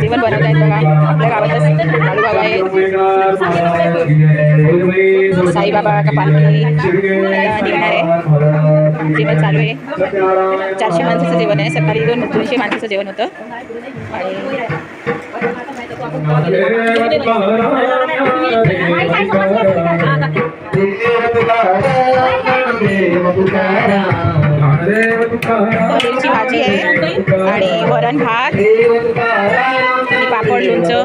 जेवण बनवत आहेत बघा. आपल्या गावातच लाडू बाबा आहेत, साईबाबा का पालखी निघणार आहे. जेवण चालू आहे. 400 माणसाचं जेवण आहे. सकाळी 200 माणसाचं जेवण होतं. पनीरची भाजी आहे आणि वरण भात आणि पापड लोणचं.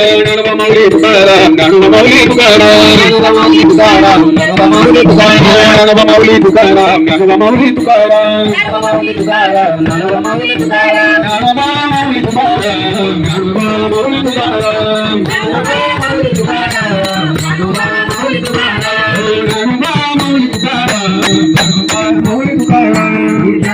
ज्ञानोबा माऊली तुकाराम ज्ञानोबा माऊली तुकाराम ज्ञानोबा माऊली तुकाराम ज्ञानोबा माऊली तुकाराम ज्ञानोबा माऊली तुकाराम ज्ञानोबा माऊली तुकाराम ज्ञानोबा माऊली तुकाराम ज्ञानोबा माऊली तुकाराम ज्ञानोबा माऊली तुकाराम ज्ञानोबा माऊली तुकाराम